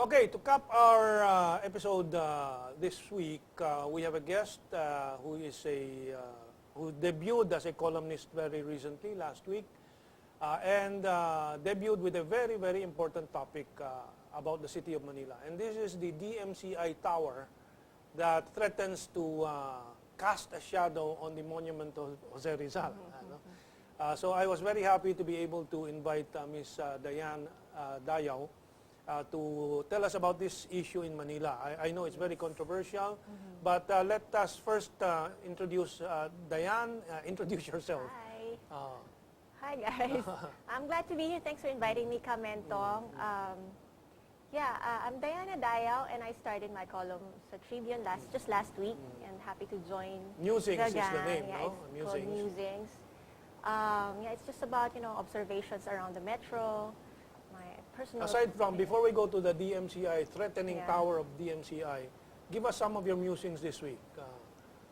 Okay, to cap our episode this week, we have a guest who is who debuted as a columnist very recently, last week, and debuted with a very, very important topic about the city of Manila. And this is the DMCI tower that threatens to cast a shadow on the monument of Jose Rizal. So I was very happy to be able to invite Ms. Dayao to tell us about this issue in Manila. I know it's very controversial, but let us first introduce Dayan. Introduce yourself. Hi. Hi, guys. I'm glad to be here. Thanks for inviting me, Kamentong. I'm Dayao, and I started my column sa Tribune just last week, and happy to join Musings is the name, yeah, no? It's called Musings. It's just about, observations around the metro, my personal... Aside from, before we go to the DMCI, threatening tower of DMCI, give us some of your musings this week.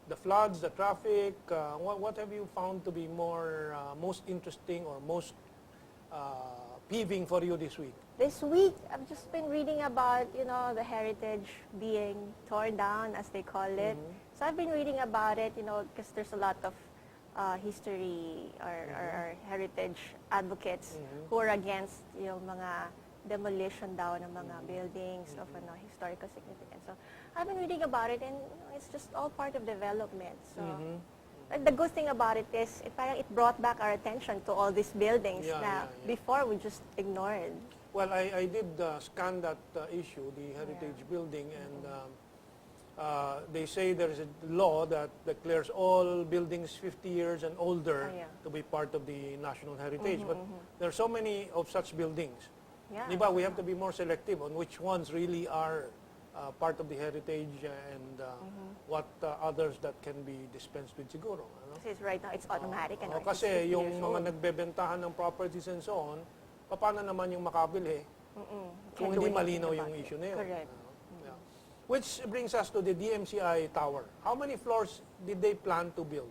The floods, the traffic, what have you found to be most interesting or most peeving for you this week? This week, I've just been reading about, the heritage being torn down, as they call it. So I've been reading about it, because there's a lot of history or heritage advocates who are against yung mga demolition daw ng mga buildings of historical significance. So I've been reading about it, and it's just all part of development. So the good thing about it is it brought back our attention to all these buildings before we just ignored. Well, I did scan that issue, the heritage building, and they say there is a law that declares all buildings 50 years and older to be part of the national heritage. But there are so many of such buildings. Diba, we have to be more selective on which ones really are part of the heritage and what others that can be dispensed with siguro. Because right now it's automatic. Kasi yung mga nagbebentahan ng properties and so on, paano naman yung makabili kung hindi malinaw yung issue na yun? Correct. Which brings us to the DMCI tower. How many floors did they plan to build?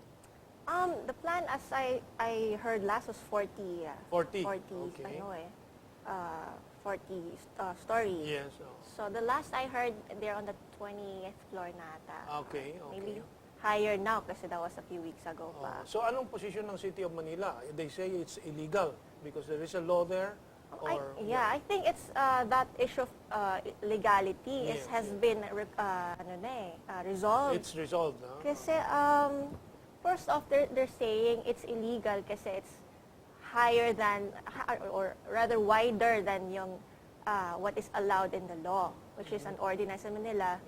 The plan, as I heard last, was 40. 40? 40, Okay. 40 stories. Yes. So the last I heard, they're on the 20th floor nata. Okay. Maybe higher now kasi that was a few weeks ago pa. So anong position ng City of Manila? They say it's illegal because there is a law there? I think it's that issue of legality has been resolved. It's resolved, no? Kasi first off, they're saying it's illegal kasi it's higher than, or rather wider than yung what is allowed in the law, which is an ordinance in Manila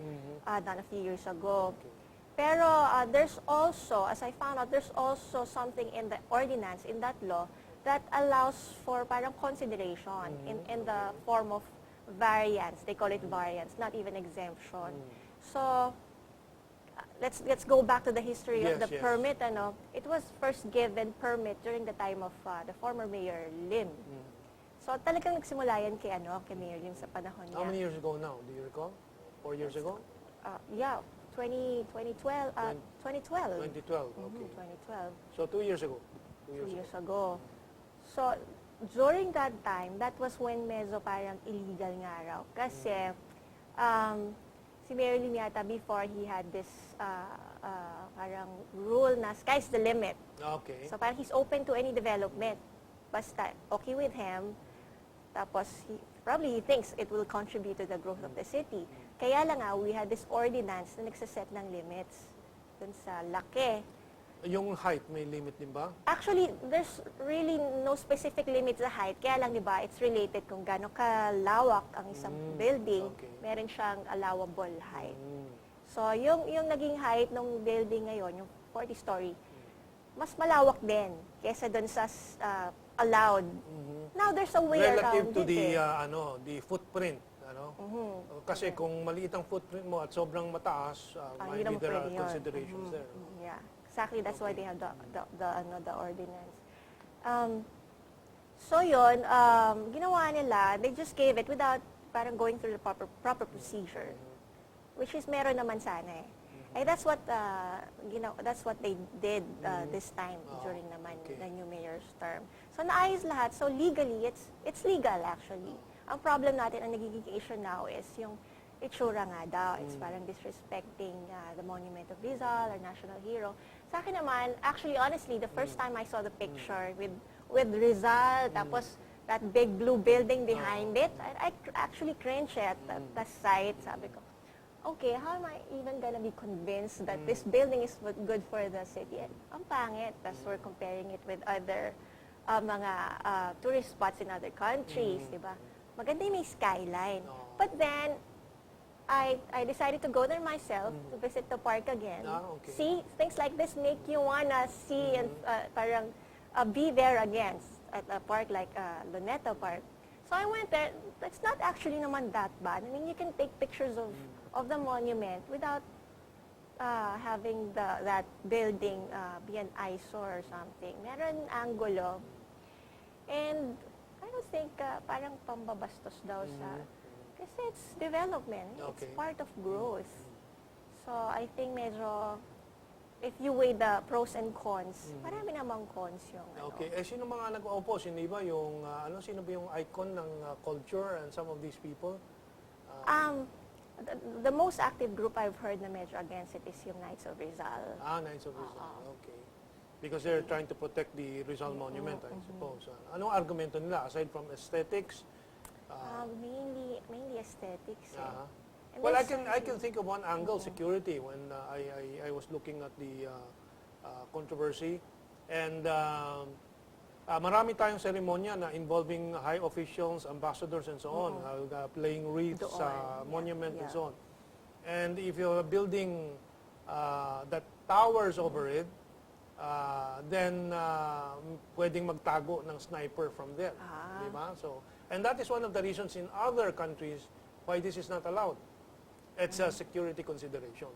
done a few years ago. Pero there's also, as I found out, there's also something in the ordinance, in that law, that allows for parang consideration in the form of variance. They call it variance, not even exemption. So let's go back to the history of the permit. It was first given permit during the time of the former Mayor Lim. So talagang nagsimula yan kay Mayor Lim sa panahon niya. How many years ago now? Do you recall? 4 years ago? 2012. 2012. 2012, okay. 2012. So 2 years ago? 2 years ago. So, during that time, that was when medyo parang illegal nga raw. Kasi, si Mayor Lim yata, before he had this parang rule na sky's the limit. Okay. So, parang he's open to any development. Basta, okay with him. Tapos, he thinks it will contribute to the growth of the city. Kaya lang we had this ordinance na nagsaset ng limits dun sa laki. Yung height, may limit din ba? Actually, there's really no specific limit sa height. Kaya lang, di ba, it's related kung gaano kalawak ang isang building, meron siyang allowable height. So, yung naging height ng building ngayon, yung 40-story, mas malawak din kesa doon sa allowed. Now, there's a way relative around to it. the footprint. Kasi kung maliit ang footprint mo at sobrang mataas, maybe there are considerations there. Yeah. Exactly, that's why they have the ordinance. So yun, ginawa nila, they just gave it without parang going through the proper procedure, which is meron naman sana eh. And that's what they did this time during naman the new mayor's term. So naayos lahat. So legally, it's legal actually. Ang problem natin, ang nagiging issue now is yung itsura nga daw. It's parang disrespecting the monument of Rizal, our national hero. Sa akin naman, actually, honestly, the first time I saw the picture with Rizal, tapos that big blue building behind it, I actually cringed at the sight. Sabi ko, okay, how am I even gonna be convinced that this building is good for the city? Ang pangit. Tapos we're comparing it with other mga tourist spots in other countries, di ba? Maganda yung may skyline. But then, I decided to go there myself to visit the park again. Okay. See, things like this make you wanna see and parang be there again at a park like Luneta Park. So I went there. It's not actually naman that bad. I mean, you can take pictures of the monument without having that building be an eyesore or something. Meron angulo. And I don't think parang pambabastos daw sa... Kasi it's development. Okay. It's part of growth. So I think medyo... If you weigh the pros and cons, marami namang cons yung Okay. Sino mga nag-oppose? Hindi ba yung, sino ba yung icon ng culture and some of these people? The most active group I've heard na medyo against it is yung Knights of Rizal. Knights of Rizal. Okay. Because they're trying to protect the Rizal Monument, I suppose. Anong argumento nila aside from aesthetics? Mainly aesthetics. And Well, I there's can think of one angle, security, when I was looking at the controversy. And marami tayong seremonya na involving high officials, ambassadors, and so on, playing wreaths sa monument and so on. And if you're building that towers over it, then pwedeng magtago ng sniper from there. Diba? So, and that is one of the reasons in other countries why this is not allowed. It's a security consideration.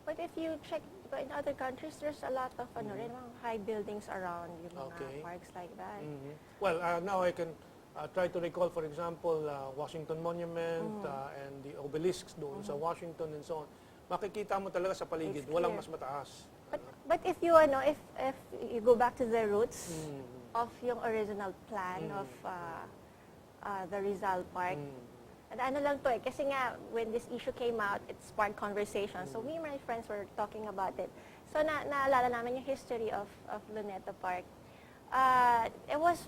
But if you check in other countries, there's a lot of rin, mga high buildings around yung mga parks like that. Well, now I can try to recall, for example, Washington Monument and the obelisks doon sa Washington and so on. Makikita mo talaga sa paligid, walang mas mataas. But if you if you go back to the roots of yung original plan of the Rizal Park, and ano lang to kasi nga, when this issue came out, it sparked conversation. So me and my friends were talking about it. So naalala namin yung history of Luneta Park. It was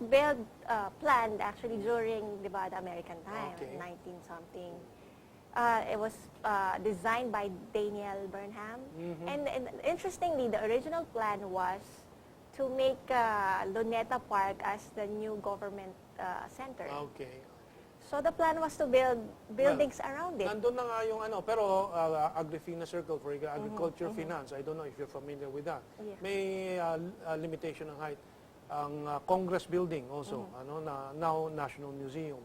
planned actually during, di ba, the American time, 19-something. It was designed by Daniel Burnham. And interestingly, the original plan was to make Luneta Park as the new government center. Okay. So the plan was to build buildings around it. Nandun na nga yung pero Agrifina Circle for agriculture finance, I don't know if you're familiar with that. Yeah. May limitation ng height. Ang Congress Building also, now National Museum,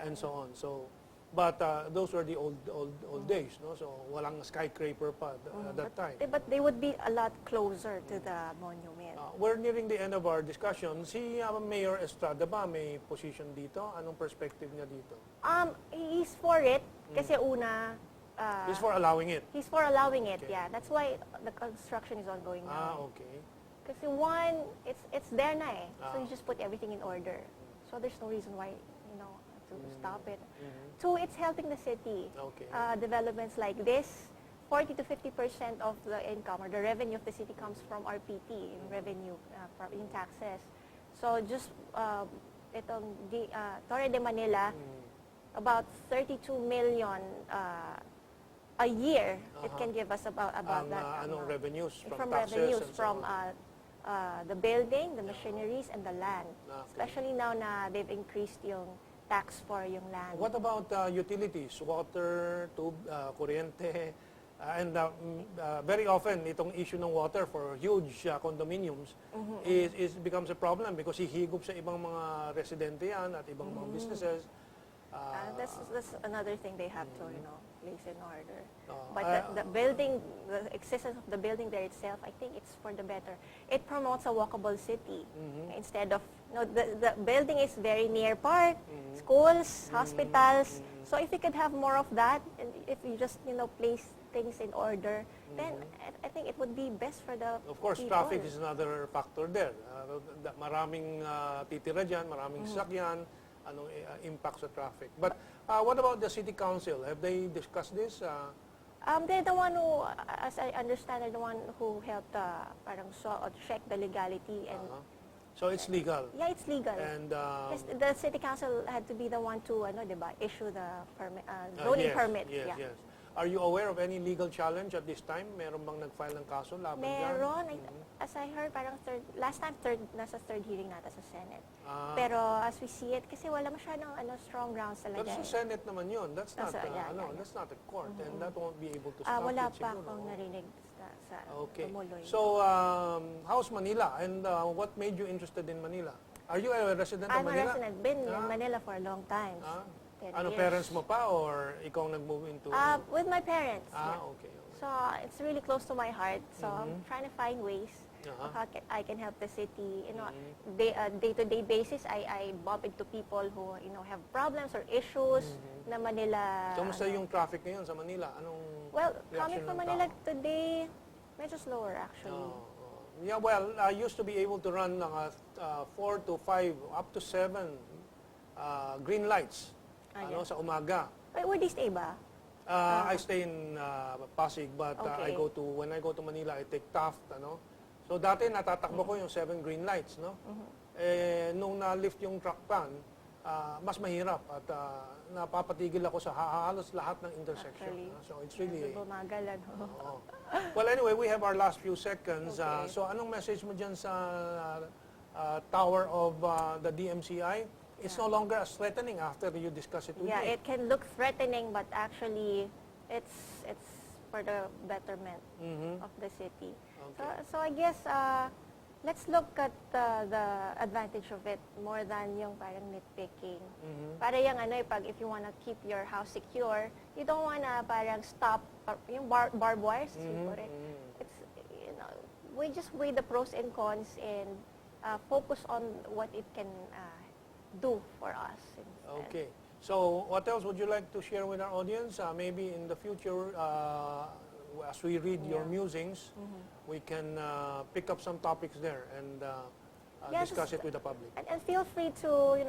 and so on. So, but those were the old days, no? So walang skyscraper pa at that time. But they would be a lot closer to the monument. We're nearing the end of our discussion. Si Mayor Estrada ba may position dito? Anong perspective niya dito? He's for it kasi una He's for allowing it. He's for allowing it, yeah. That's why the construction is ongoing now. Okay. Kasi one, it's there na eh. So you just put everything in order. So there's no reason why, to stop it. Two, it's helping the city. Okay. Developments like this, 40 to 50% of the income or the revenue of the city comes from RPT, in revenue, in taxes. So just itong Torre de Manila, about 32 million a year it can give us about that. Revenues from taxes revenues and so from on. the building, the machineries, and the land. Okay. Especially now na they've increased yung tax for yung land. What about utilities? Water, tube, kuryente, and very often itong issue ng water for huge condominiums is becomes a problem because hihigop sa ibang mga residente yan at ibang mga businesses. That's another thing they have to place in order. But the building, the existence of the building there itself, I think it's for the better. It promotes a walkable city instead of the building is very near park, schools, hospitals. So if you could have more of that, and if you just place things in order, then I think it would be best for the Of course, people. traffic is another factor there. Maraming titira dyan, maraming sasakyan, impact sa traffic. But what about the city council? Have they discussed this? They're the one who, as I understand, they're the one who helped parang check the legality and. So it's legal. Yeah, it's legal. And Yes, the city council had to be the one to, diba, issue the permit, zoning yes, permits. Yes, Yeah. yes. Are you aware of any legal challenge at this time? Meron bang nag-file ng kaso laban dyan? Meron. As I heard, parang last time nasa third hearing nata sa Senate. Ah. Pero as we see it, kasi wala masyadong strong grounds talaga. Pero sa Senate naman yun. That's not, yeah. that's not a court. And that won't be able to stop Wala it pa siguro. akong narinig sa Okay. tumuloy. So, how's Manila? And what made you interested in Manila? Are you a resident of I'm a Manila? resident. Been in Manila for a long time. 10 Ano, years. parents mo pa or ikaw nag-move into? With my parents. Yeah. Okay. So it's really close to my heart. So I'm trying to find ways of how I can help the city. You know, day-to-day basis, I bump into people who have problems or issues na Manila. Kamusta yung traffic ngayon sa Manila? Anong Well, coming reaction from ng Manila tao? today, medyo slower actually. Yeah, well, I used to be able to run 4 to 5, up to 7 green lights sa umaga. Wait, where do you stay ba? I stay in Pasig, but Okay. when I go to Manila, I take Taft, So dati natatakbo ko yung 7 green lights, no? Nung na-lift yung truck ban, mas mahirap at napapatigil ako sa halos lahat ng intersection. Actually, So it's really... bumagal, Oo. Well, anyway, we have our last few seconds. Okay. So anong message mo dyan sa tower of the DMCI? It's no longer as threatening after you discuss it with Yeah, me. it can look threatening, but actually, it's for the betterment of the city. Okay. So I guess let's look at the advantage of it more than yung parang nitpicking. Para yung pag if you wanna keep your house secure, you don't wanna parang stop yung barbed wires. It's we just weigh the pros and cons and focus on what it can do for us. Instead. Okay. So what else would you like to share with our audience? Maybe in the future, as we read your musings, we can pick up some topics there and discuss it with the public. And feel free to,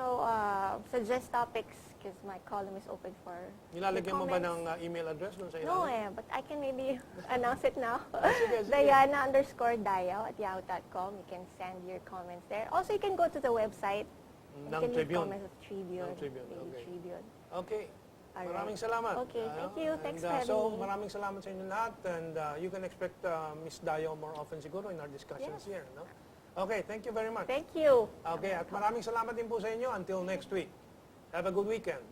suggest topics because my column is open for Nilalagyan mo ba comments. ng email address dun sa No ilalim? but I can maybe announce it now. Sige. Diana_Dayao@yahoo.com. You can send your comments there. Also, you can go to the website. You Ng can leave Tribune. comments with Tribune. Ng Tribune, Daily okay. Tribune. Okay. Alright. Maraming salamat. Okay, thank you. Thanks And, for having so, me. maraming salamat sa inyo lahat and you can expect Miss Dayao more often siguro in our discussions Yes. here. No? Okay, thank you very much. Thank you. Okay, at maraming salamat din po sa inyo until next week. Have a good weekend.